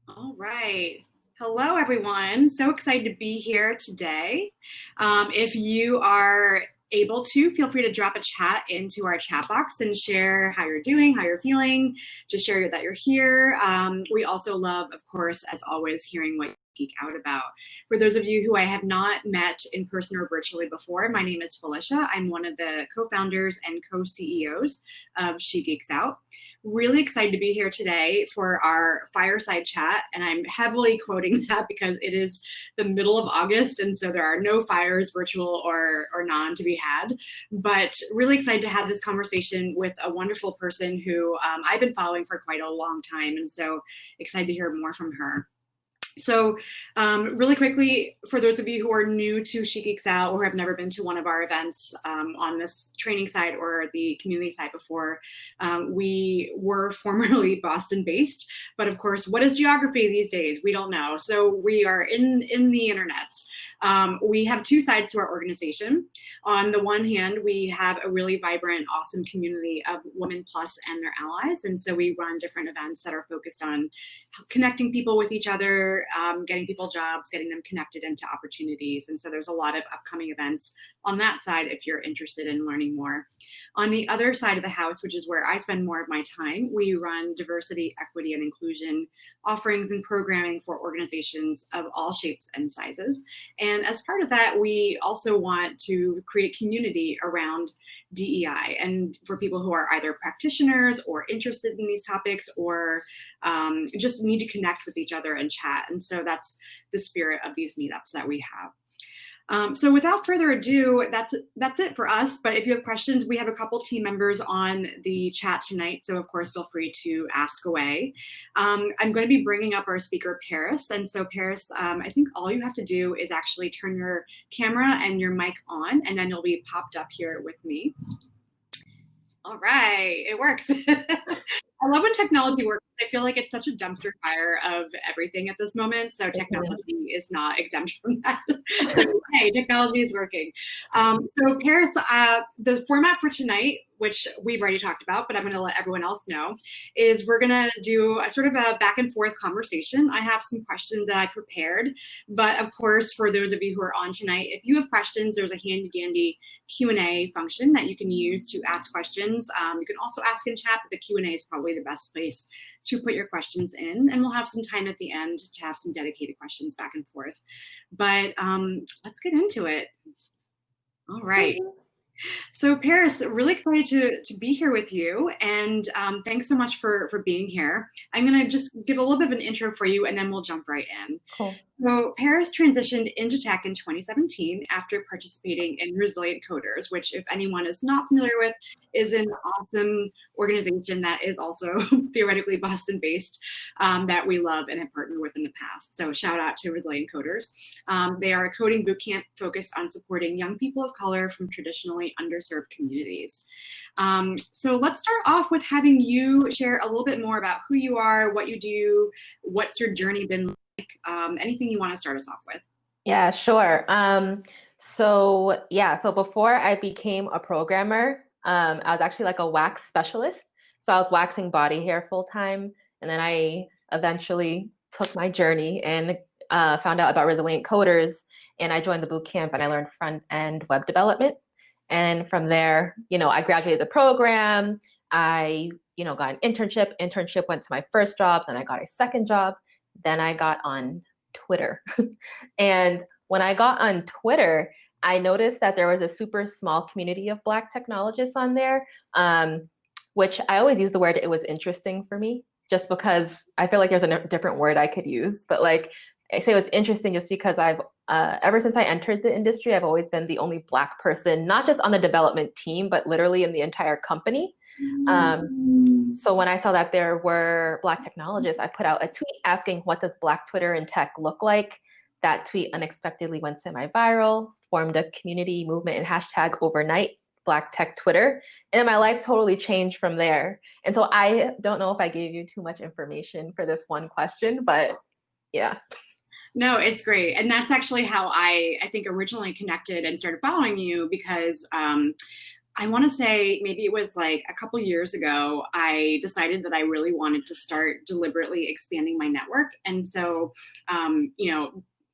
All right. Hello, everyone. So excited to be here today. If you are able to, feel free to drop a chat into our chat box and share how you're doing, how you're feeling. Just share that you're here. We also love, of course, as always, hearing what you geek out about. For those of you who I have not met in person or virtually before, my name is Felicia. I'm one of the co-founders and co-CEOs of She Geeks Out. Really excited to be here today for our fireside chat, and I'm heavily quoting that because it is the middle of August, and so there are no fires, virtual or non, to be had. But really excited to have this conversation with a wonderful person who I've been following for quite a long time, and so excited to hear more from her. So really quickly, for those of you who are new to She Geeks Out or have never been to one of our events on this training side or the community side before, we were formerly Boston-based, but of course, what is geography these days? We don't know. So we are in the internet. We have two sides to our organization. On the one hand, we have a really vibrant, awesome community of Women Plus and their allies. And so we run different events that are focused on connecting people with each other, getting people jobs, getting them connected into opportunities. And so there's a lot of upcoming events on that side if you're interested in learning more. On the other side of the house, which is where I spend more of my time, we run diversity, equity, and inclusion offerings and programming for organizations of all shapes and sizes. And as part of that, we also want to create community around DEI and for people who are either practitioners or interested in these topics or just need to connect with each other and chat. And so that's the spirit of these meetups that we have. So without further ado, that's it for us. But if you have questions, we have a couple team members on the chat tonight. So of course, feel free to ask away. I'm going to be bringing up our speaker, Pariss. And so Pariss, I think all you have to do is actually turn your camera and your mic on, and then you'll be popped up here with me. All right, it works. I love when technology works. I feel like it's such a dumpster fire of everything at this moment. So technology is not exempt from that. So hey, technology is working. So Pariss, the format for tonight, which we've already talked about, but I'm going to let everyone else know, is we're going to do a sort of a back and forth conversation. I have some questions that I prepared, but of course, for those of you who are on tonight, if you have questions, there's a handy dandy Q&A function that you can use to ask questions. You can also ask in chat, but the Q&A is probably the best place to put your questions in, and we'll have some time at the end to have some dedicated questions back and forth. But let's get into it. All right. So Pariss, really excited to be here with you, and thanks so much for being here. I'm going to just give a little bit of an intro for you, and then we'll jump right in. Cool. So Pariss transitioned into tech in 2017 after participating in Resilient Coders, which, if anyone is not familiar with, is an awesome organization that is also theoretically Boston-based that we love and have partnered with in the past. So shout out to Resilient Coders. They are a coding bootcamp focused on supporting young people of color from traditionally underserved communities. So let's start off with having you share a little bit more about who you are, what you do, what's your journey been like, anything you want to start us off with. Yeah, sure. So before I became a programmer, I was actually like a wax specialist. So I was waxing body hair full time. And then I eventually took my journey and found out about Resilient Coders. And I joined the boot camp and I learned front-end web development. And from there, I graduated the program. I, got an internship. Internship went to my first job. Then I got a second job. Then I got on Twitter. And when I got on Twitter, I noticed that there was a super small community of Black technologists on there, which I always use the word, it was interesting for me, just because I feel like there's a different word I could use. But like, I say it was interesting just because I've, ever since I entered the industry, I've always been the only Black person, not just on the development team, but literally in the entire company. So when I saw that there were Black technologists, I put out a tweet asking, what does Black Twitter and tech look like? That tweet unexpectedly went semi-viral, formed a community movement and hashtag overnight, Black Tech Twitter. And my life totally changed from there. And so I don't know if I gave you too much information for this one question, but yeah. No, it's great. And that's actually how I think originally connected and started following you, because I want to say maybe it was like a couple years ago, I decided that I really wanted to start deliberately expanding my network. And so,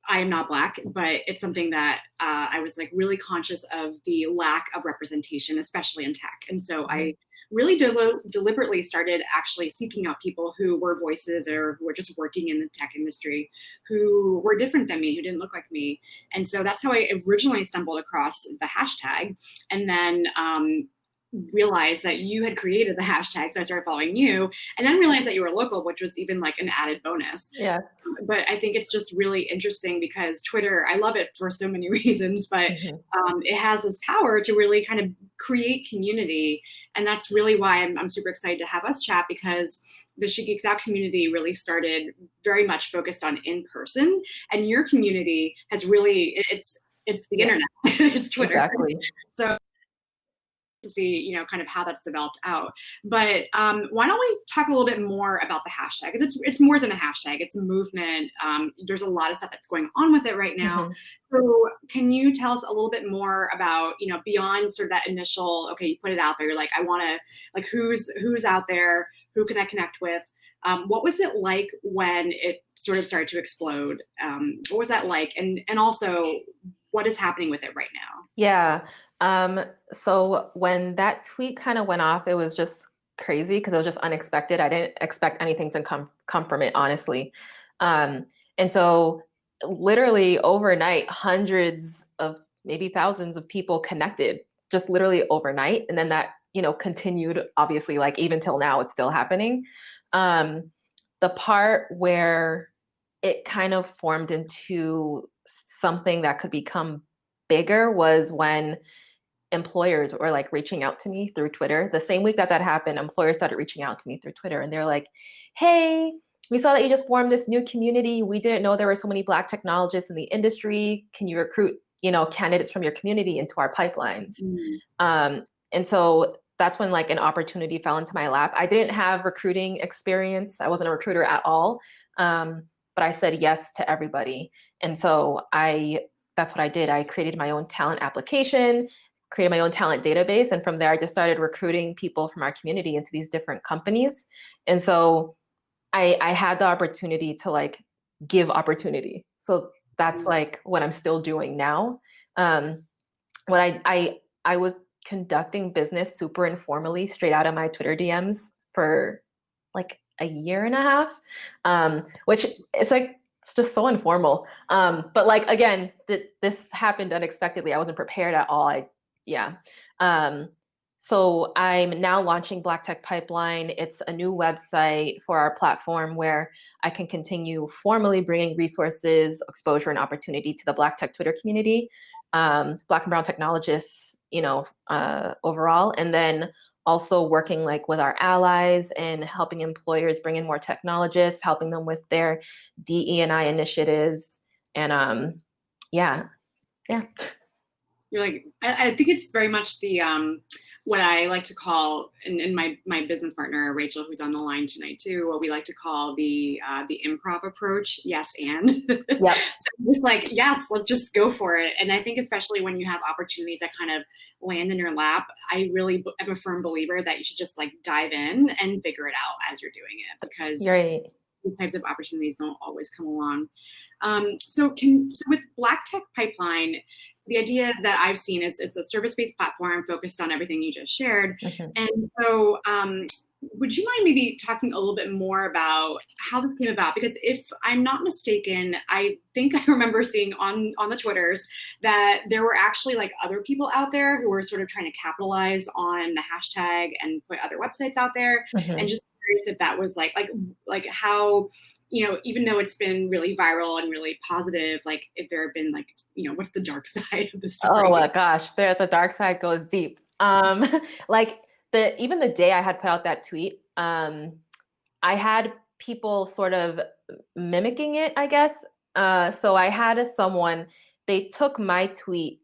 I am not Black, but it's something that I was like really conscious of the lack of representation, especially in tech. And so I really deliberately started actually seeking out people who were voices or who were just working in the tech industry, who were different than me, who didn't look like me. And so that's how I originally stumbled across the hashtag. And then realized that you had created the hashtag, so I started following you, and then realized that you were local, which was even like an added bonus. Yeah. But I think it's just really interesting because Twitter, I love it for so many reasons, but it has this power to really kind of create community, and that's really why I'm super excited to have us chat, because the She Geeks Out community really started very much focused on in person, and your community has really it's the internet, it's Twitter. Exactly. So to see, kind of how that's developed out. But why don't we talk a little bit more about the hashtag? Because it's more than a hashtag; it's a movement. There's a lot of stuff that's going on with it right now. So, can you tell us a little bit more about, beyond sort of that initial, okay, you put it out there, you're like, I want to, like, who's out there, who can I connect with? What was it like when it sort of started to explode? What was that like, and also, what is happening with it right now? Yeah. So when that tweet kind of went off, it was just crazy because it was just unexpected. I didn't expect anything to come from it, honestly. And so literally overnight, hundreds of maybe thousands of people connected, just literally overnight. And then that, continued, obviously, like even till now, it's still happening. The part where it kind of formed into something that could become bigger was when employers were like reaching out to me through Twitter. The same week that happened, employers started reaching out to me through Twitter, and they're like, hey, we saw that you just formed this new community. We didn't know there were so many Black technologists in the industry. Can you recruit, candidates from your community into our pipelines? And so that's when like an opportunity fell into my lap. I didn't have recruiting experience. I wasn't a recruiter at all. But I said yes to everybody. And so that's what I did. I created my own talent application, created my own talent database. And from there, I just started recruiting people from our community into these different companies. And so I had the opportunity to like give opportunity. So that's like what I'm still doing now. When I was conducting business super informally, straight out of my Twitter DMs for like a year and a half, which it's like, it's just so informal. But like, again, this happened unexpectedly. I wasn't prepared at all. So I'm now launching Black Tech Pipeline. It's a new website for our platform where I can continue formally bringing resources, exposure, and opportunity to the Black Tech Twitter community, Black and Brown technologists, overall, and then also working like with our allies and helping employers bring in more technologists, helping them with their DE&I initiatives, and yeah. You're like, I think it's very much the what I like to call, and my business partner Rachel, who's on the line tonight too, what we like to call the improv approach. Yes, and Yep. So just like, yes, let's just go for it. And I think especially when you have opportunities that kind of land in your lap, I really am a firm believer that you should just like dive in and figure it out as you're doing it, because right. These types of opportunities don't always come along. So with Black Tech Pipeline, the idea that I've seen is it's a service-based platform focused on everything you just shared. And so would you mind maybe talking a little bit more about how this came about? Because if I'm not mistaken, I think I remember seeing on the Twitters that there were actually like other people out there who were sort of trying to capitalize on the hashtag and put other websites out there. And just curious if that was like how, even though it's been really viral and really positive, like if there have been like, what's the dark side of the story? Oh my gosh, the dark side goes deep. Like even the day I had put out that tweet, I had people sort of mimicking it, I guess. So I had someone, they took my tweet,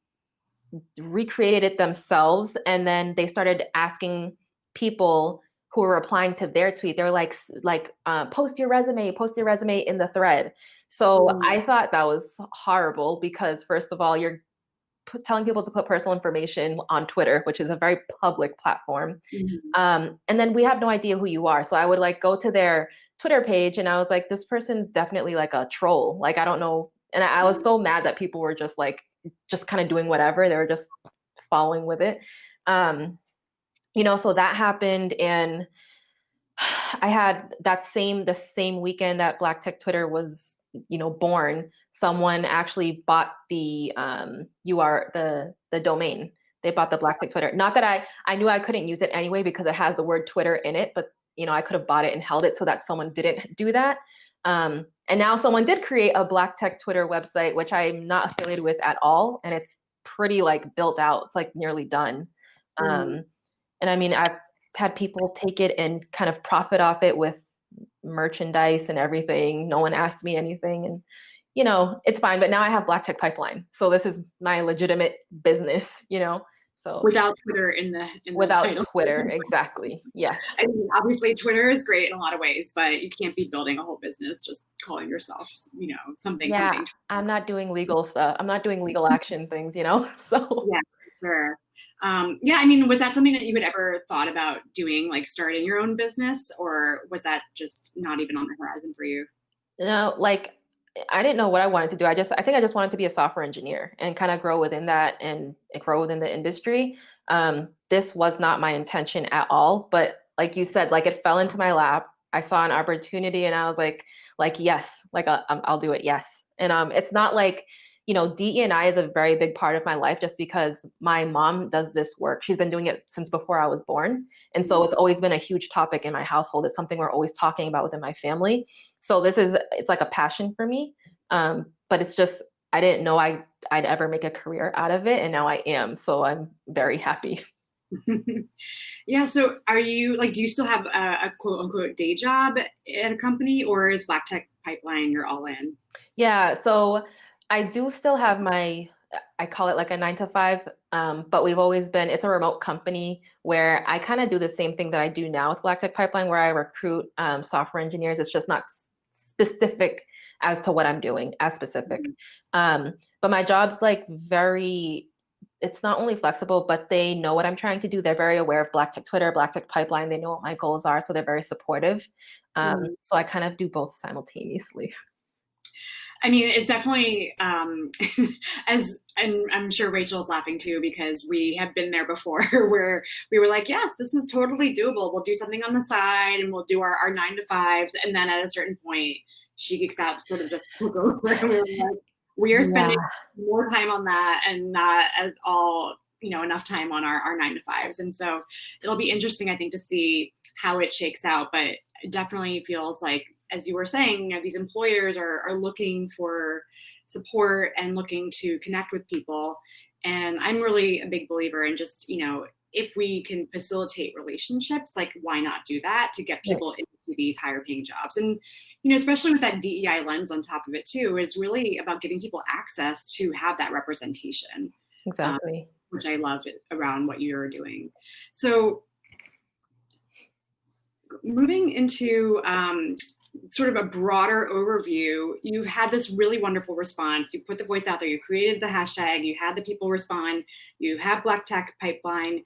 recreated it themselves, and then they started asking people who were replying to their tweet. They were like, post your resume in the thread. So I thought that was horrible because first of all, you're telling people to put personal information on Twitter, which is a very public platform. And then we have no idea who you are. So I would like go to their Twitter page and I was like, this person's definitely like a troll. Like, I don't know. And I was so mad that people were just kind of doing whatever. They were just following with it. So that happened. And I had the same weekend that Black Tech Twitter was, born, someone actually bought the the domain. They bought the Black Tech Twitter. Not that I knew I couldn't use it anyway because it has the word Twitter in it, but I could have bought it and held it so that someone didn't do that. And now someone did create a Black Tech Twitter website, which I'm not affiliated with at all. And it's pretty like built out. It's like nearly done. And I mean, I've had people take it and kind of profit off it with merchandise and everything. No one asked me anything. And, it's fine. But now I have Black Tech Pipeline. So this is my legitimate business, So without Twitter in the without title. Twitter, exactly. Yes. I mean, obviously Twitter is great in a lot of ways, but you can't be building a whole business just calling yourself, something. Yeah, I'm not doing legal stuff. I'm not doing legal action things, So yeah, sure. I mean, was that something that you had ever thought about doing, like starting your own business, or was that just not even on the horizon for you? No, like I didn't know what I wanted to do. I think I just wanted to be a software engineer and kind of grow within that and grow within the industry. This was not my intention at all, but like you said, like it fell into my lap. I saw an opportunity and I was like yes, like I'll do it. Yes. And it's not like, DE&I is a very big part of my life just because my mom does this work. She's been doing it since before I was born. And so it's always been a huge topic in my household. It's something we're always talking about within my family. So it's like a passion for me. But it's just, I didn't know I'd ever make a career out of it. And now I am. So I'm very happy. Yeah. So are you do you still have a quote unquote day job at a company, or is Black Tech Pipeline you're all in? Yeah. So I do still have I call it like a 9 to 5, but it's a remote company where I kind of do the same thing that I do now with Black Tech Pipeline, where I recruit software engineers. It's just not specific as to what I'm doing, as specific. But my job's it's not only flexible, but they know what I'm trying to do. They're very aware of Black Tech Twitter, Black Tech Pipeline. They know what my goals are, so they're very supportive. So I kind of do both simultaneously. I mean, it's definitely, and I'm sure Rachel's laughing too, because we have been there before where we were like, yes, this is totally doable. We'll do something on the side and we'll do our 9 to 5s. And then at a certain point, She Geeks Out sort of just took over. And we were like, we are spending more time on that and not at all, enough time on our 9 to 5s. And so it'll be interesting, I think, to see how it shakes out. But it definitely feels like, as you were saying, these employers are looking for support and looking to connect with people. And I'm really a big believer in just, if we can facilitate relationships, like why not do that to get people into these higher paying jobs? And, especially with that DEI lens on top of it too, is really about giving people access to have that representation. Exactly. Which I love around what you're doing. So moving into sort of a broader overview, you've had this really wonderful response. You put the voice out there, you created the hashtag, you had the people respond, you have Black Tech Pipeline.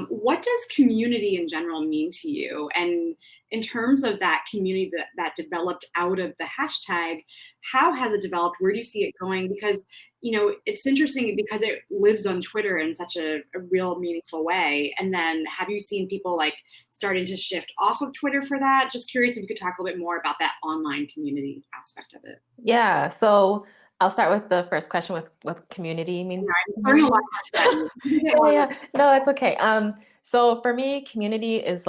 What does community in general mean to you? And in terms of that community that developed out of the hashtag, how has it developed? Where do you see it going? Because it's interesting because it lives on Twitter in such a real meaningful way. And then have you seen people starting to shift off of Twitter for that? Just curious if you could talk a little bit more about that online community aspect of it. Yeah. So I'll start with the first question with community. I mean, yeah. No, it's okay. So for me, community is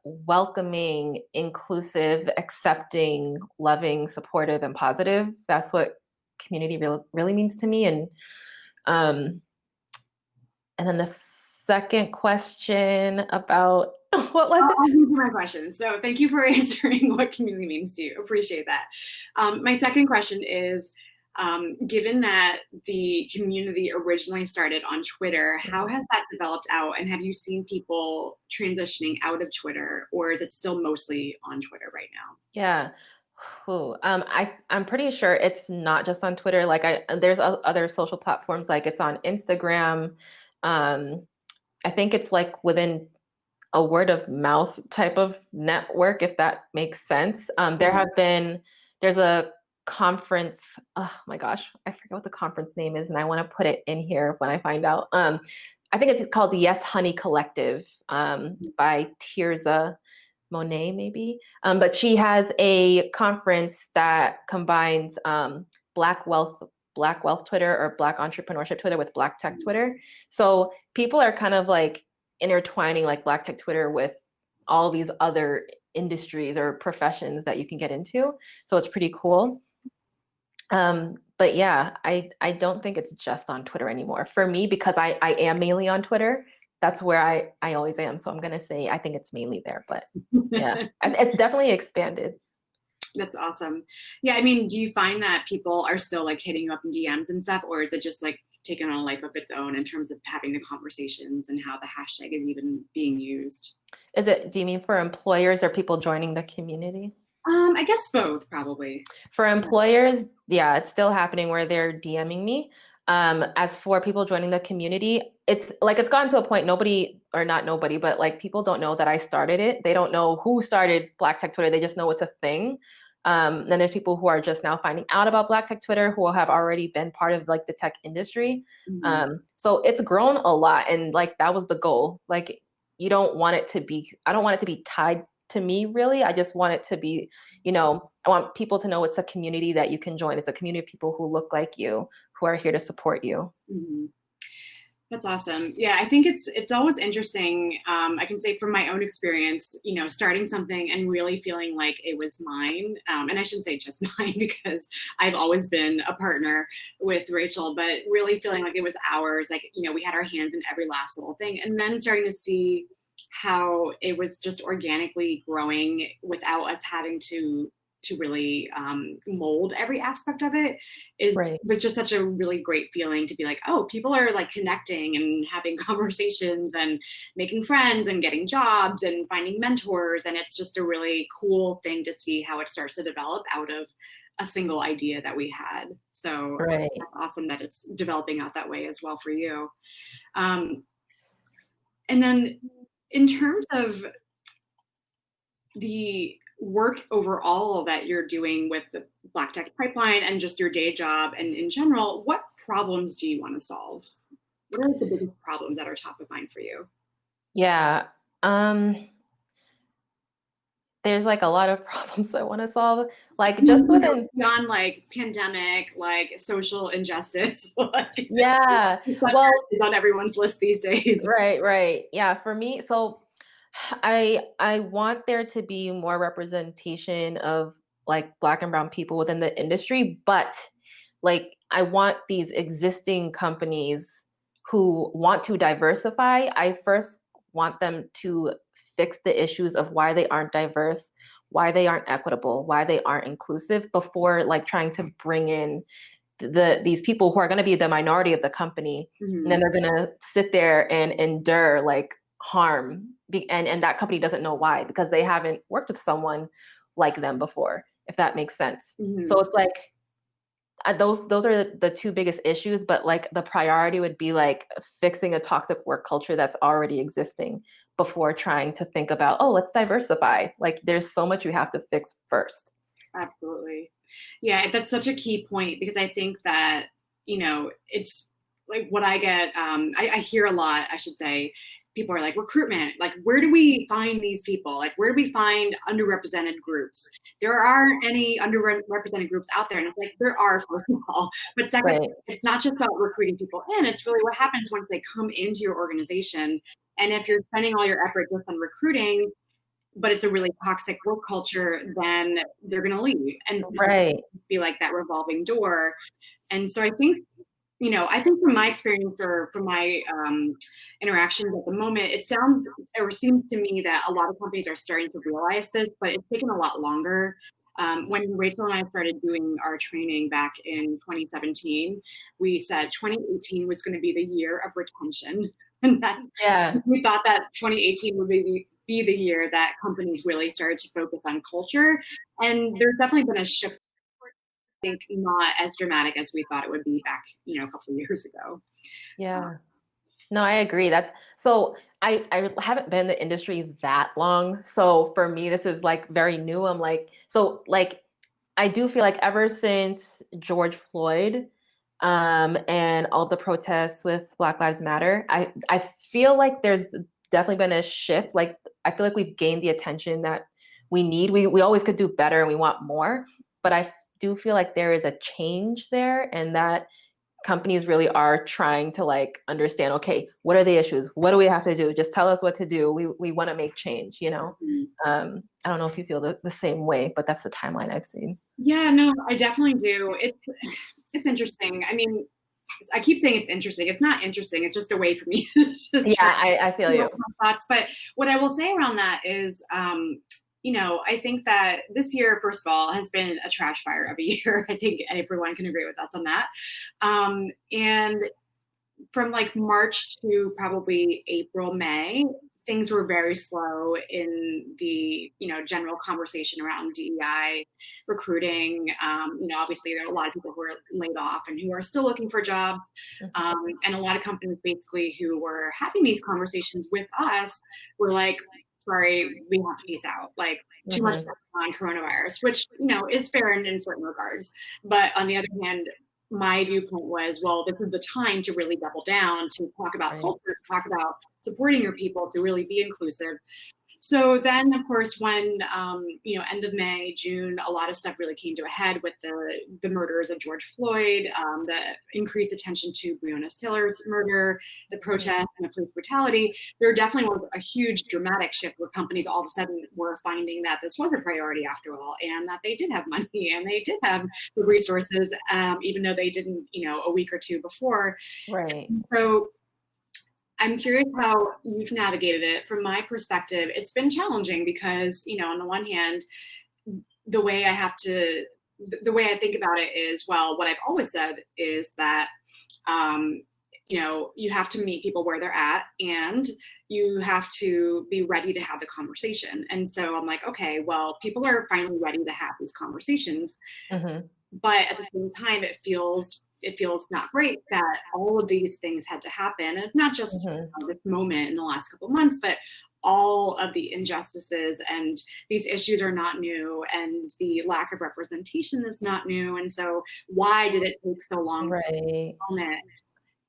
welcoming, inclusive, accepting, loving, supportive, and positive. That's what community really means to me. And then the second question about what was it? I'll answer my question. So thank you for answering what community means to you. Appreciate that. My second question is, given that the community originally started on Twitter, how has that developed out? And have you seen people transitioning out of Twitter, or is it still mostly on Twitter right now? Yeah. I'm pretty sure it's not just on Twitter. Like there's other social platforms, like it's on Instagram. Um, I think it's like within a word of mouth type of network, if that makes sense. There's a conference. Oh my gosh, I forget what the conference name is, and I want to put it in here when I find out. I think it's called Yes Honey Collective, by Tirza Monet, maybe. But she has a conference that combines Black wealth, Black wealth Twitter or Black entrepreneurship Twitter with Black tech Twitter. So people are kind of like intertwining like Black tech Twitter with all these other industries or professions that you can get into. So it's pretty cool. But yeah, I don't think it's just on Twitter anymore. For me, because I am mainly on Twitter, that's where I always am. So I'm gonna say I think it's mainly there, but yeah, it's definitely expanded. That's awesome. Yeah, I mean, do you find that people are still like hitting you up in DMs and stuff, or is it just like taken on a life of its own in terms of having the conversations and how the hashtag is even being used? Do you mean for employers or people joining the community? I guess both, probably. For employers, yeah, it's still happening where they're DMing me. As for people joining the community, it's gotten to a point nobody, or not nobody, but like people don't know that I started it. They don't know who started Black Tech Twitter. They just know it's a thing. Then there's people who are just now finding out about Black Tech Twitter who have already been part of like the tech industry. So it's grown a lot, and like that was the goal. Like I don't want it to be tied to me really. I just want it to be, I want people to know it's a community that you can join. It's a community of people who look like you, who are here to support you. Mm-hmm. That's awesome. Yeah, I think it's always interesting. I can say from my own experience, starting something and really feeling like it was mine. And I shouldn't say just mine because I've always been a partner with Rachel, but really feeling like it was ours. Like, we had our hands in every last little thing. And then starting to see how it was just organically growing without us having to really mold every aspect of it was just such a really great feeling to be like, oh, people are like connecting and having conversations and making friends and getting jobs and finding mentors. And it's just a really cool thing to see how it starts to develop out of a single idea that we had. So that's awesome that it's developing out that way as well for you. And then in terms of the work overall that you're doing with the Black Tech Pipeline and just your day job and in general, what problems do you want to solve? What are the biggest problems that are top of mind for you? Yeah. There's like a lot of problems I want to solve. Like just within beyond like pandemic, like social injustice. Like, yeah. Well, is on everyone's list these days. Right. Yeah. For me, so I want there to be more representation of like Black and brown people within the industry, but like I want these existing companies who want to diversify. I first want them to fix the issues of why they aren't diverse, why they aren't equitable, why they aren't inclusive before like trying to bring in these people who are going to be the minority of the company, and then they're going to sit there and endure like harm, and that company doesn't know why because they haven't worked with someone like them before, if that makes sense. So it's like those are the two biggest issues, but like the priority would be like fixing a toxic work culture that's already existing before trying to think about, oh, let's diversify. Like there's so much you have to fix first. Absolutely. Yeah, that's such a key point because I think that, it's like what I get, I hear a lot, I should say, people are like, recruitment, like, where do we find these people? Like, where do we find underrepresented groups? There aren't any underrepresented groups out there. And it's like, there are, first of all. But second, it's not just about recruiting people in, it's really what happens once they come into your organization. And if you're spending all your effort just on recruiting, but it's a really toxic work culture, then they're going to leave and be like that revolving door. And so I think from my experience or from my interactions at the moment, it sounds or seems to me that a lot of companies are starting to realize this, but it's taken a lot longer. When Rachel and I started doing our training back in 2017, we said 2018 was going to be the year of retention. And we thought that 2018 would be be the year that companies really started to focus on culture. And there's definitely been a shift, I think, not as dramatic as we thought it would be back, a couple of years ago. Yeah. No, I agree. That's so I haven't been in the industry that long. So for me, this is like very new. I'm like, so like I do feel like ever since George Floyd, and all the protests with Black Lives Matter, I feel like there's definitely been a shift. Like I feel like we've gained the attention that we need. We always could do better and we want more, but I do feel like there is a change there, and that companies really are trying to like understand, okay, what are the issues? What do we have to do? Just tell us what to do. We want to make change, you know? I don't know if you feel the same way, but that's the timeline I've seen. Yeah, no, I definitely do. It's interesting. I mean, I keep saying it's interesting. It's not interesting. It's just a way for me to just Yeah, I feel you. thoughts. But what I will say around that is, I think that this year, first of all, has been a trash fire of a year. I think everyone can agree with us on that. And from like March to probably April, May, things were very slow in the general conversation around DEI recruiting. Obviously there are a lot of people who are laid off and who are still looking for jobs, and a lot of companies basically who were having these conversations with us were like, sorry, we have to peace out. Like too much on coronavirus, which is fair in certain regards, but on the other hand, my viewpoint was, well, this is the time to really double down, to talk about culture, talk about supporting your people, to really be inclusive. So then, of course, when, end of May, June, a lot of stuff really came to a head with the murders of George Floyd, the increased attention to Breonna Taylor's murder, the protests and the police brutality. There definitely was a huge dramatic shift where companies all of a sudden were finding that this was a priority after all, and that they did have money and they did have the resources, even though they didn't, a week or two before. Right. So I'm curious how you've navigated it. From my perspective, it's been challenging because, on the one hand, the way I think about it is, well, what I've always said is that, you have to meet people where they're at and you have to be ready to have the conversation. And so I'm like, okay, well, people are finally ready to have these conversations. But at the same time, it feels not great that all of these things had to happen. And it's not just this moment in the last couple of months, but all of the injustices, and these issues are not new, and the lack of representation is not new. And so why did it take so long? Right.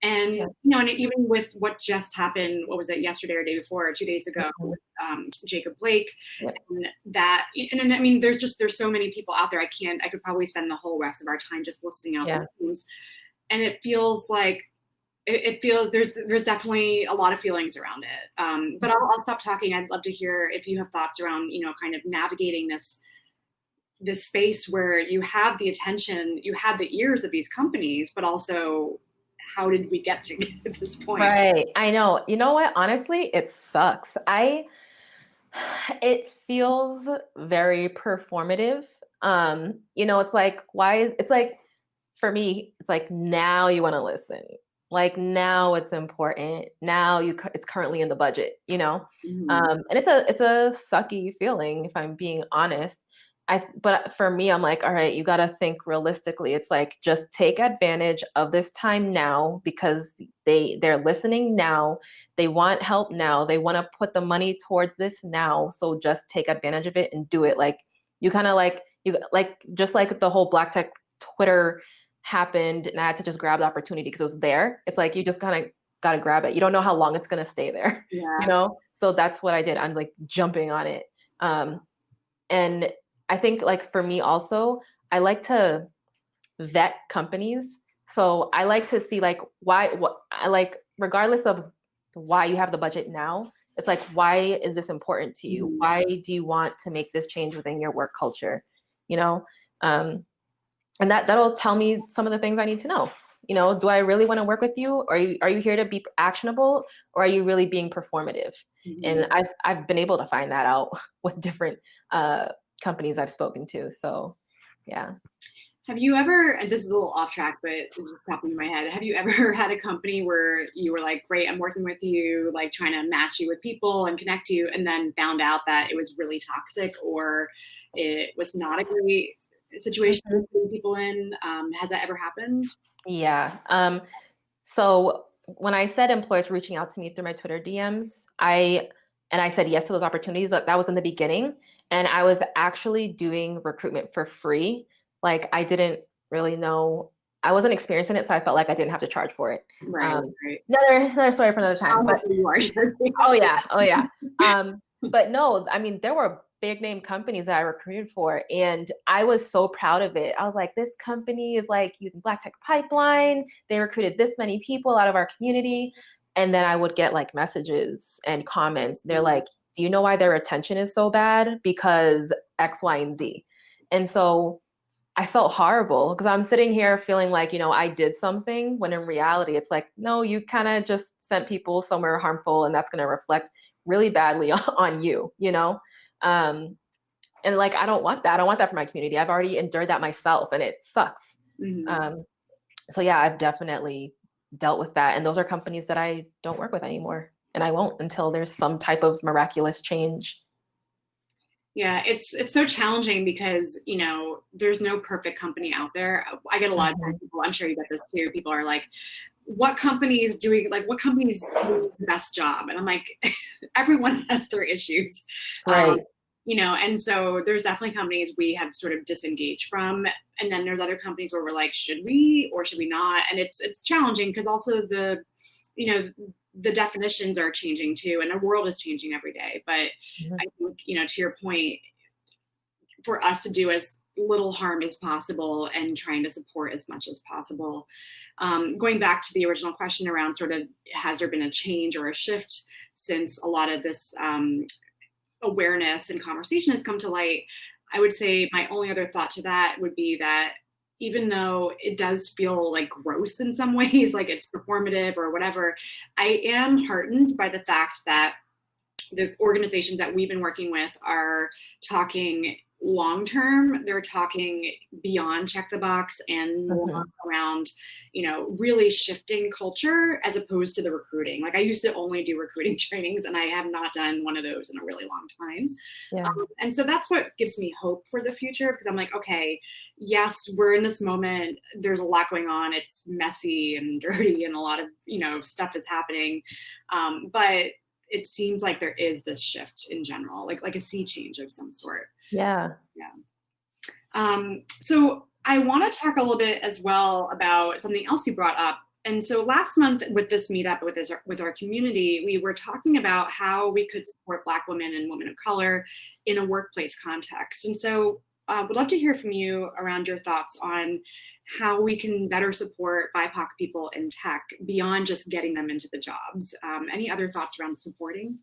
And, and even with what just happened, what was it, yesterday or day before, 2 days ago, with Jacob Blake, and I mean, there's so many people out there. I could probably spend the whole rest of our time just listing out the names. And it feels like, there's definitely a lot of feelings around it. But I'll stop talking. I'd love to hear if you have thoughts around, kind of navigating this space where you have the attention, you have the ears of these companies, but also, how did we get to this point? Right. I know. You know what? Honestly, it sucks. It feels very performative. It's like, it's like, for me, it's like, now you want to listen. Like now it's important. Now it's currently in the budget, and it's a sucky feeling if I'm being honest. But for me, I'm like, all right, you got to think realistically. It's like, just take advantage of this time now, because they're listening now. They want help now. They want to put the money towards this now. So just take advantage of it and do it. Like you kind of just like the whole Black Tech Twitter happened, and I had to just grab the opportunity because it was there. It's like, you just kind of got to grab it. You don't know how long it's going to stay there, So that's what I did. I'm like jumping on it. And I think, like, for me also, I like to vet companies. So I like to see like regardless of why you have the budget now, it's like, why is this important to you? Why do you want to make this change within your work culture? And that'll tell me some of the things I need to know. Do I really want to work with you? Or are you here to be actionable, or are you really being performative? And I've been able to find that out with different companies I've spoken to. So, yeah. Have you ever, and this is a little off track, but it's just popping in my head. Have you ever had a company where you were like, great, I'm working with you, like trying to match you with people and connect you, and then found out that it was really toxic or it was not a great situation to bring people in? Has that ever happened? Yeah. So when I said employers were reaching out to me through my Twitter DMs, I said yes to those opportunities. That was in the beginning, and I was actually doing recruitment for free. Like I didn't really know, I wasn't experiencing it, so I felt like I didn't have to charge for it. Right, right. Another story for another time. How But happy you are. oh yeah. But no, I mean there were big name companies that I recruited for, and I was so proud of it. I was like, this company is like using Black Tech Pipeline. They recruited this many people out of our community. And then I would get like messages and comments. They're like, do you know why their retention is so bad? Because X, Y, and Z. And so I felt horrible because I'm sitting here feeling like, I did something when in reality, it's like, no, you kind of just sent people somewhere harmful and that's going to reflect really badly on you. Um, and like, I don't want that. I don't want that for my community. I've already endured that myself and it sucks. Mm-hmm. So yeah, I've definitely dealt with that. And those are companies that I don't work with anymore. And I won't until there's some type of miraculous change. Yeah, it's so challenging because, there's no perfect company out there. I get a lot of times people, I'm sure you get this too, people are like, what company's doing the best job? And I'm like, everyone has their issues. Right. And so there's definitely companies we have sort of disengaged from. And then there's other companies where we're like, should we or should we not? And it's challenging because also the definitions are changing too, and the world is changing every day. But I think, to your point, for us to do as little harm as possible and trying to support as much as possible. Going back to the original question around sort of, has there been a change or a shift since a lot of this awareness and conversation has come to light? I would say my only other thought to that would be that even though it does feel like gross in some ways, like it's performative or whatever, I am heartened by the fact that the organizations that we've been working with are talking long term. They're talking beyond check the box and more around, really shifting culture as opposed to the recruiting. Like I used to only do recruiting trainings and I have not done one of those in a really long time. Yeah. And so that's what gives me hope for the future, because I'm like, okay, yes, we're in this moment. There's a lot going on. It's messy and dirty and a lot of, stuff is happening. But it seems like there is this shift in general, like a sea change of some sort. Yeah. So I want to talk a little bit as well about something else you brought up. And so last month with this meetup with our community, we were talking about how we could support Black women and women of color in a workplace context. And so would love to hear from you around your thoughts on how we can better support BIPOC people in tech beyond just getting them into the jobs. Any other thoughts around supporting?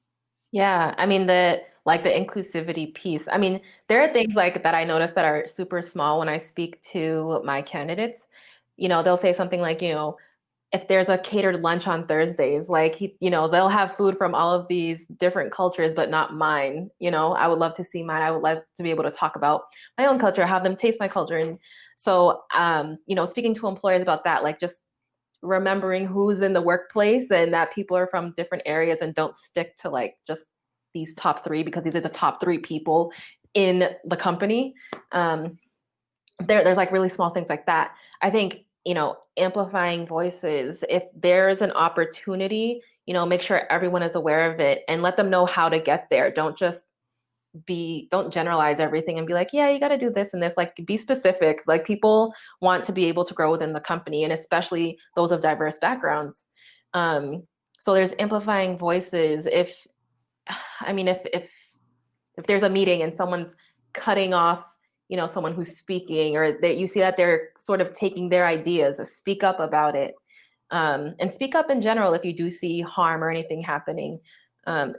Yeah, I mean the inclusivity piece. I mean, there are things like that I notice that are super small when I speak to my candidates. They'll say something like, if there's a catered lunch on Thursdays, like they'll have food from all of these different cultures, but not mine. I would love to see mine. I would love to be able to talk about my own culture, have them taste my culture. And so, speaking to employers about that, like just remembering who's in the workplace and that people are from different areas and don't stick to like just these top three because these are the top three people in the company. There's like really small things like that. I think, amplifying voices, if there's an opportunity, make sure everyone is aware of it and let them know how to get there. Don't generalize everything and be like, yeah, you got to do this and this. Like, be specific. Like, people want to be able to grow within the company, and especially those of diverse backgrounds. So there's amplifying voices. If there's a meeting and someone's cutting off, someone who's speaking, or that you see that they're sort of taking their ideas, speak up about it. And speak up in general if you do see harm or anything happening. And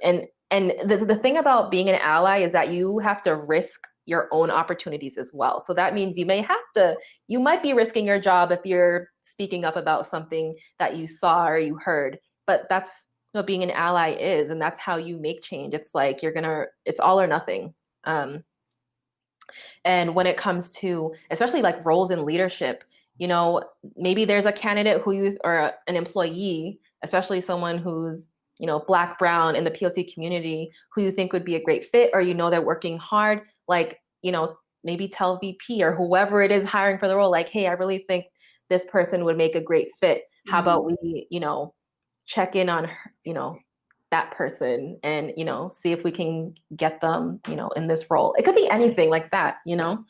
the thing about being an ally is that you have to risk your own opportunities as well. So that means you might be risking your job if you're speaking up about something that you saw or you heard, but that's what being an ally is. And that's how you make change. It's like, it's all or nothing. And when it comes to, especially like roles in leadership, you know, maybe there's a candidate or an employee, especially someone who's, you know, Black, brown in the POC community who you think would be a great fit, or, you know, they're working hard, like, you know, maybe tell VP or whoever it is hiring for the role, like, hey, I really think this person would make a great fit. How about we, you know, check in on her, you know, that person and, you know, see if we can get them, you know, in this role. It could be anything like that, you know?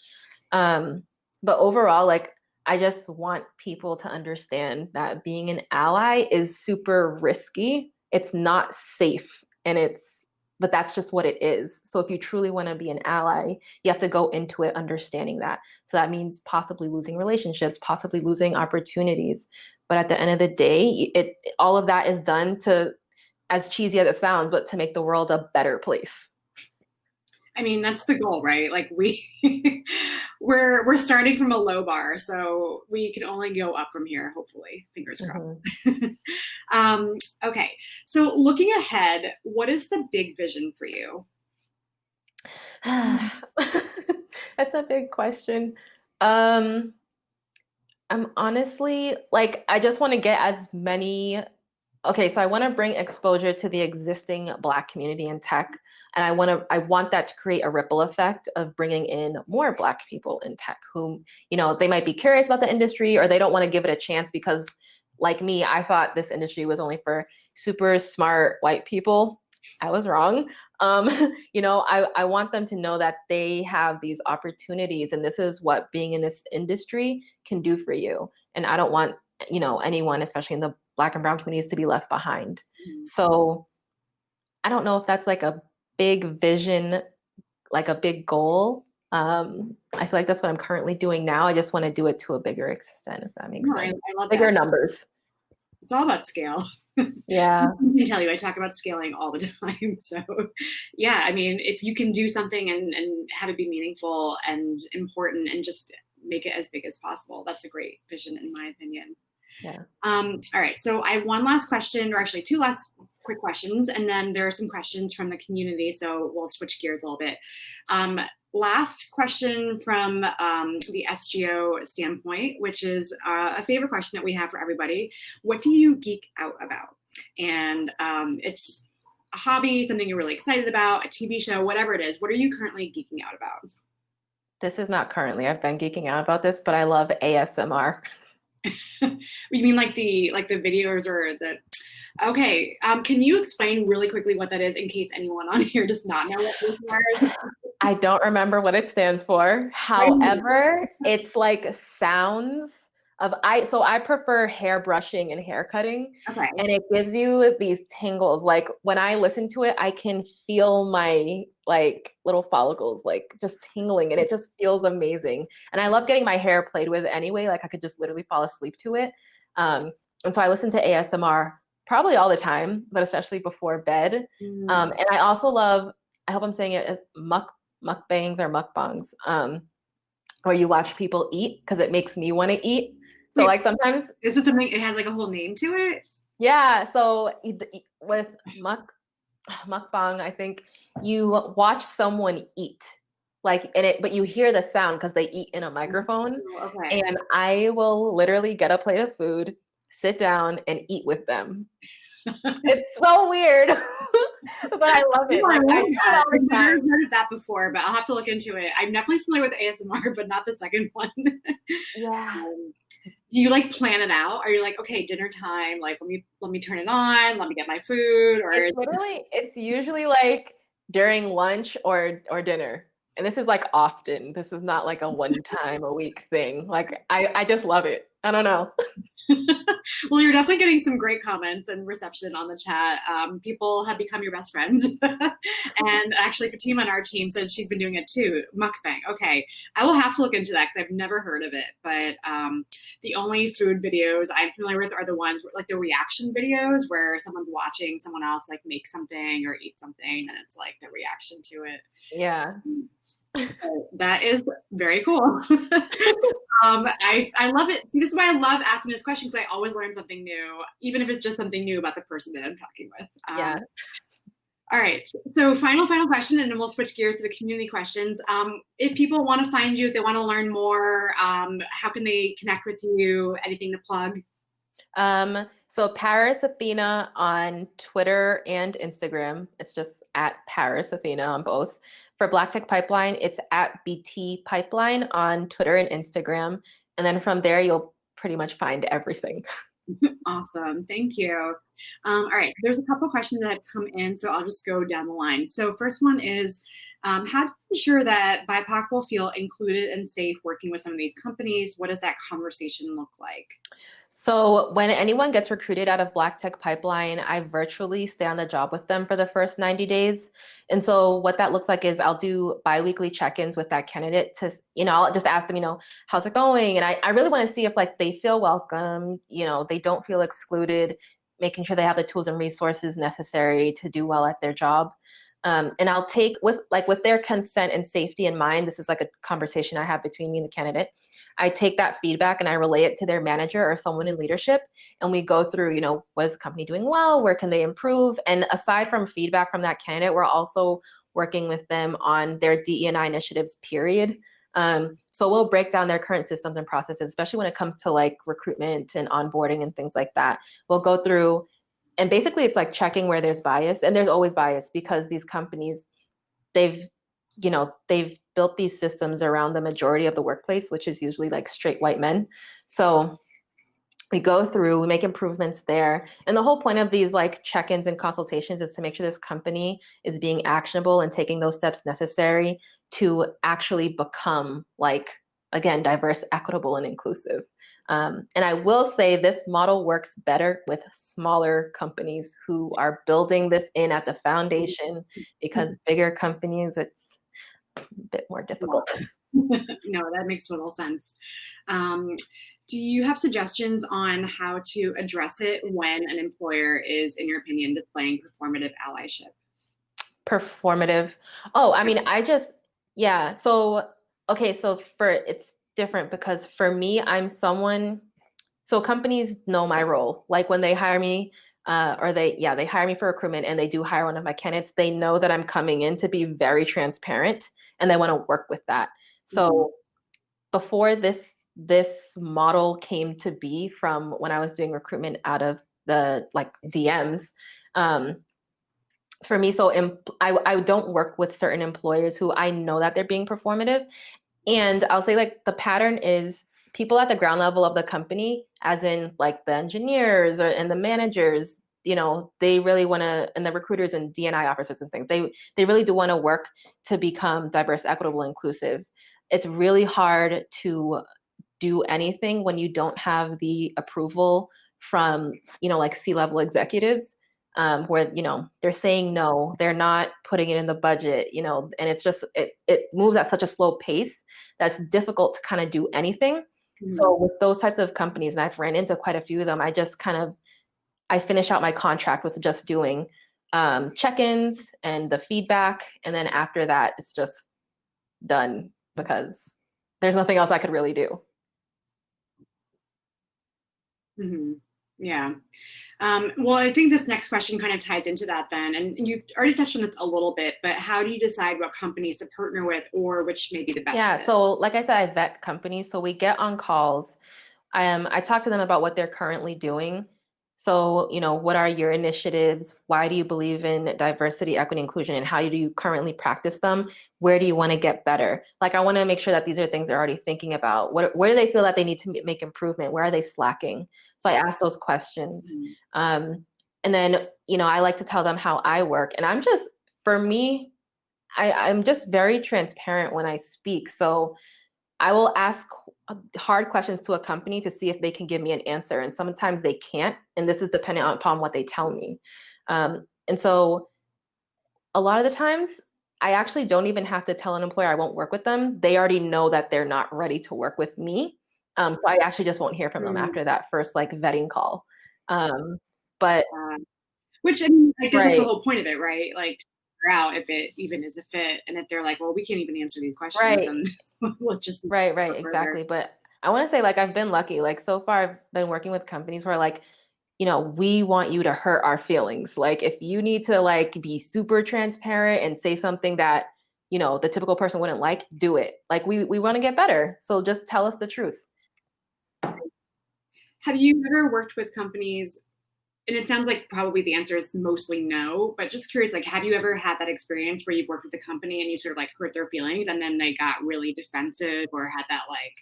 But overall, like, I just want people to understand that being an ally is super risky. It's not safe, but that's just what it is. So if you truly want to be an ally, you have to go into it understanding that. So that means possibly losing relationships, possibly losing opportunities. But at the end of the day, all of that is done to, as cheesy as it sounds, but to make the world a better place. I mean, that's the goal, right? Like we're starting from a low bar, so we can only go up from here, hopefully. Fingers crossed. Okay, so looking ahead, what is the big vision for you? That's a big question. I'm honestly, like, I just want to get as many. Okay, so I want to bring exposure to the existing Black community in tech, and I want that to create a ripple effect of bringing in more Black people in tech who, you know, they might be curious about the industry or they don't want to give it a chance because, like me, I thought this industry was only for super smart white people. I was wrong. You know, I want them to know that they have these opportunities, and this is what being in this industry can do for you. And I don't want, you know, anyone, especially in the Black and brown communities, to be left behind. So I don't know if that's like a big vision, like a big goal. I feel like that's what I'm currently doing now. I just want to do it to a bigger extent, if that makes sense. I love bigger that. Numbers. It's all about scale. Yeah. I can tell you, I talk about scaling all the time. So yeah, I mean, if you can do something and have it be meaningful and important and just make it as big as possible, that's a great vision in my opinion. Yeah. All right. So I have one last question, or actually two last quick questions, and then there are some questions from the community. So we'll switch gears a little bit. Last question from the SGO standpoint, which is a favorite question that we have for everybody. What do you geek out about? And it's a hobby, something you're really excited about, a TV show, whatever it is. What are you currently geeking out about? This is not currently. I've been geeking out about this, but I love ASMR. You mean like the videos or the? Okay, can you explain really quickly what that is in case anyone on here does not know what ASMR is? I don't remember what it stands for. However, it's like sounds of so I prefer hair brushing and hair cutting. Okay. And it gives you these tingles. Like when I listen to it, I can feel my like little follicles like just tingling, and it just feels amazing. And I love getting my hair played with anyway. Like I could just literally fall asleep to it. And so I listen to ASMR probably all the time, but especially before bed. And I also love, I hope I'm saying it as mukbangs or mukbangs, where you watch people eat because it makes me want to eat. So like sometimes this is something, it has like a whole name to it. Yeah. So with mukbang, I think you watch someone eat, like but you hear the sound because they eat in a microphone. Okay. And I will literally get a plate of food, sit down, and eat with them. It's so weird, but I love it. Like, I do it all the time. I've heard of that before, but I'll have to look into it. I'm definitely familiar with ASMR, but not the second one. Yeah. Do you like plan it out? Are you like, okay, dinner time, like let me turn it on, let me get my food, or it's usually like during lunch or dinner. And this is like often. This is not like a one time a week thing. Like I just love it. I don't know. Well, you're definitely getting some great comments and reception on the chat. People have become your best friends. And actually Fatima on our team says she's been doing it too. Mukbang. Okay. I will have to look into that because I've never heard of it. But the only food videos I'm familiar with are the ones like the reaction videos where someone's watching someone else like make something or eat something, and it's like the reaction to it. Yeah. So that is very cool. I love it. See, this is why I love asking this question, because I always learn something new, even if it's just something new about the person that I'm talking with. Yeah. All right. So final question, and then we'll switch gears to the community questions. If people want to find you, if they want to learn more, how can they connect with you? Anything to plug? So Pariss Athena on Twitter and Instagram. It's just at Pariss Athena on both. For Black Tech Pipeline, it's at BT Pipeline on Twitter and Instagram. And then from there, you'll pretty much find everything. Awesome. Thank you. All right. There's a couple questions that have come in, so I'll just go down the line. So first one is, how do you ensure that BIPOC will feel included and safe working with some of these companies? What does that conversation look like? So when anyone gets recruited out of Black Tech Pipeline, I virtually stay on the job with them for the first 90 days. And so what that looks like is I'll do biweekly check-ins with that candidate to, I'll just ask them, how's it going? And I really want to see if like they feel welcome, they don't feel excluded, making sure they have the tools and resources necessary to do well at their job. And I'll take with their consent and safety in mind, this is like a conversation I have between me and the candidate. I take that feedback and I relay it to their manager or someone in leadership. And we go through, what is the company doing well? Where can they improve? And aside from feedback from that candidate, we're also working with them on their DE&I initiatives, period. So we'll break down their current systems and processes, especially when it comes to like recruitment and onboarding and things like that. We'll go through, and basically it's like checking where there's bias, and there's always bias because these companies, they've built these systems around the majority of the workplace, which is usually like straight white men. So we go through, we make improvements there. And the whole point of these like check-ins and consultations is to make sure this company is being actionable and taking those steps necessary to actually become like, again, diverse, equitable, and inclusive. And I will say this model works better with smaller companies who are building this in at the foundation, because bigger companies, it's a bit more difficult. No, that makes total sense. Do you have suggestions on how to address it when an employer is, in your opinion, displaying performative allyship? Performative. Oh, I mean, yeah. So, okay. So it's different because for me, I'm someone, so companies know my role. Like when they hire me, they hire me for recruitment and they do hire one of my candidates, they know that I'm coming in to be very transparent and they want to work with that. So before this model came to be, from when I was doing recruitment out of the like DMs, for me, so I don't work with certain employers who I know that they're being performative. And I'll say like the pattern is people at the ground level of the company, as in like the engineers and the managers, they really want to, and the recruiters and D&I officers and things, they really do want to work to become diverse, equitable, inclusive. It's really hard to do anything when you don't have the approval from, like C-level executives, where, they're saying no, they're not putting it in the budget, and it's just, it moves at such a slow pace that's difficult to kind of do anything. Mm-hmm. So with those types of companies, and I've ran into quite a few of them, I finish out my contract with just doing check-ins and the feedback. And then after that, it's just done because there's nothing else I could really do. Mm-hmm. Yeah. Well, I think this next question kind of ties into that then. And you've already touched on this a little bit, but how do you decide what companies to partner with or which may be the best fit? So like I said, I vet companies. So we get on calls. I talk to them about what they're currently doing. So, what are your initiatives? Why do you believe in diversity, equity, inclusion, and how do you currently practice them? Where do you want to get better? Like, I want to make sure that these are things they're already thinking about. Where do they feel that they need to make improvement? Where are they slacking? So I ask those questions. Mm-hmm. And then, I like to tell them how I work. And for me, I'm just very transparent when I speak. So I will ask hard questions to a company to see if they can give me an answer. And sometimes they can't. And this is dependent upon what they tell me. And so a lot of the times, I actually don't even have to tell an employer I won't work with them. They already know that they're not ready to work with me. So I actually just won't hear from them after that first like vetting call. Which, I mean, I guess that's the whole point of it, right? Like to figure out if it even is a fit. And if they're like, well, we can't even answer these questions. And let's just exactly. But I want to say, like, I've been lucky. Like, so far I've been working with companies where like we want you to hurt our feelings. Like if you need to like be super transparent and say something that, the typical person wouldn't like, do it. Like we want to get better. So just tell us the truth. Have you ever worked with companies, and it sounds like probably the answer is mostly no, but just curious, like, have you ever had that experience where you've worked with a company and you sort of like hurt their feelings and then they got really defensive or had that like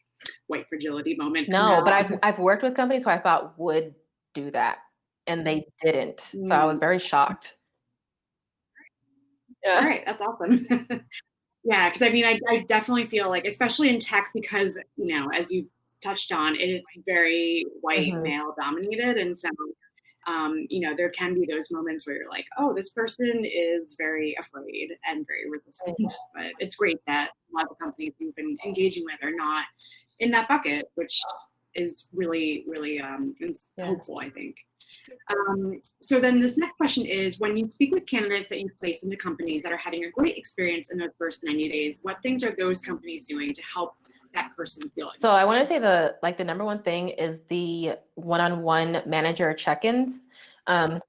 white fragility moment? No, but I've worked with companies who I thought would do that and they didn't. So I was very shocked. Yeah. All right, that's awesome. Yeah, because I mean, I definitely feel like, especially in tech, because, as you touched on, it's very white male dominated. And so, there can be those moments where you're like, oh, this person is very afraid and very resistant. But it's great that a lot of the companies you've been engaging with are not in that bucket, which is really, really hopeful, I think. So then this next question is, when you speak with candidates that you place into companies that are having a great experience in their first 90 days, what things are those companies doing to help that person feel it? So I want to say the number one thing is the one-on-one manager check-ins. So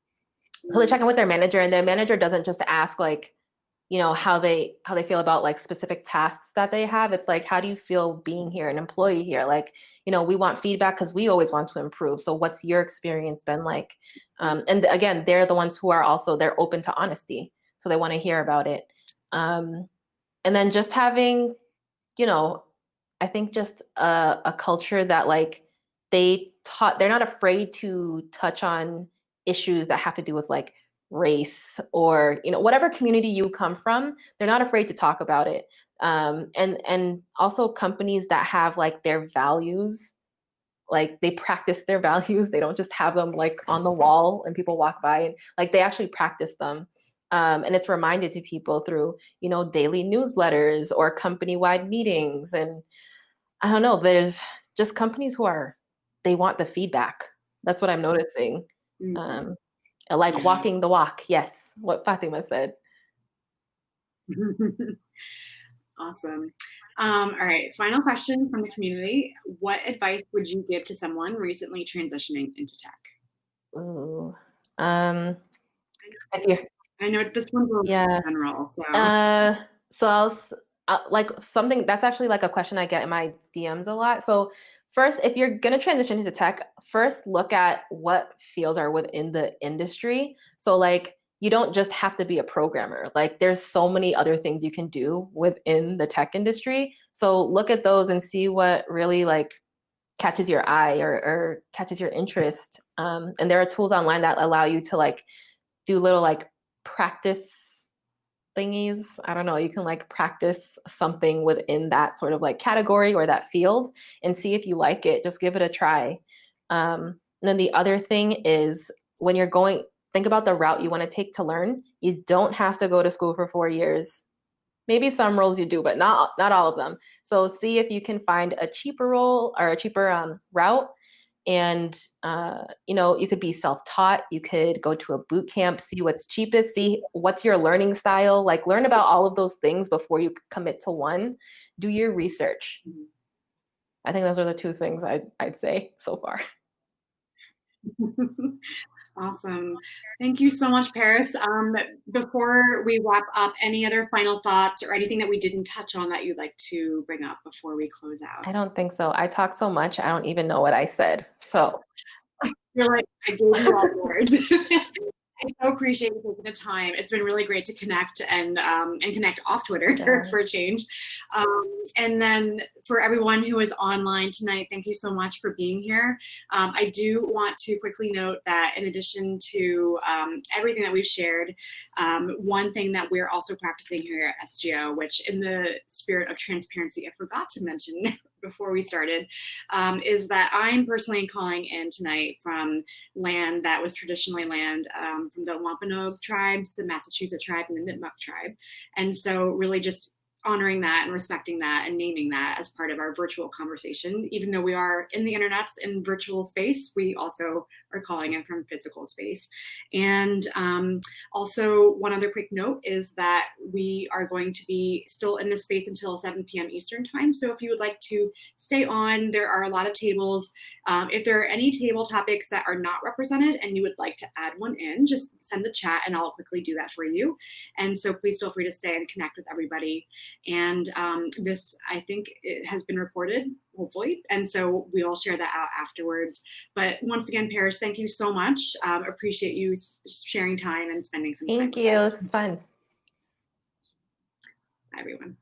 they check in with their manager, and their manager doesn't just ask like, how they feel about like specific tasks that they have. It's like, how do you feel being here, an employee here? Like, we want feedback because we always want to improve. So what's your experience been like? And again, they're the ones who are also, they're open to honesty. So they want to hear about it. And then just having, I think just a culture that like they're not afraid to touch on issues that have to do with like race or whatever community you come from. They're not afraid to talk about it. And also companies that have like their values, like they practice their values. They don't just have them like on the wall and people walk by, and like they actually practice them. And it's reminded to people through daily newsletters or company-wide meetings. And I don't know, there's just companies they want the feedback. That's what I'm noticing. Like walking the walk. Yes, what Fatima said. Awesome. All right, final question from the community. What advice would you give to someone recently transitioning into tech? Ooh. I know this one's a little general. So like something that's actually like a question I get in my DMs a lot. So first, if you're going to transition into tech, first look at what fields are within the industry. So like, you don't just have to be a programmer. Like there's so many other things you can do within the tech industry. So look at those and see what really like catches your eye or catches your interest. And there are tools online that allow you to like do little like practice thingies. I don't know, you can like practice something within that sort of like category or that field and see if you like it. Just give it a try. And then the other thing is when you're going, think about the route you want to take to learn. You don't have to go to school for 4 years. Maybe some roles you do, but not all of them. So see if you can find a cheaper role or a cheaper route. And you could be self-taught. You could go to a boot camp, see what's cheapest, see what's your learning style. Like learn about all of those things before you commit to one. Do your research. I think those are the two things I'd say so far. Awesome. Thank you so much, Pariss. Before we wrap up, any other final thoughts or anything that we didn't touch on that you'd like to bring up before we close out? I don't think so. I talk so much, I don't even know what I said. So I feel like I gave you all the words. I so appreciate you taking the time. It's been really great to connect and connect off Twitter for a change. And then for everyone who is online tonight, thank you so much for being here. I do want to quickly note that in addition to everything that we've shared, one thing that we're also practicing here at SGO, which in the spirit of transparency, I forgot to mention before we started, is that I'm personally calling in tonight from land that was traditionally land from the Wampanoag tribes, the Massachusetts tribe, and the Nipmuc tribe. And so really just honoring that and respecting that and naming that as part of our virtual conversation. Even though we are in the internets in virtual space, we also are calling in from physical space. And also, one other quick note is that we are going to be still in this space until 7 p.m. Eastern time. So if you would like to stay on, there are a lot of tables. If there are any table topics that are not represented and you would like to add one in, just send the chat and I'll quickly do that for you. And so please feel free to stay and connect with everybody. And this, I think, it has been recorded, hopefully. And so we'll share that out afterwards. But once again, Pariss, thank you so much. Appreciate you sharing time and spending some time with us. Thank you. It's fun. Bye, everyone.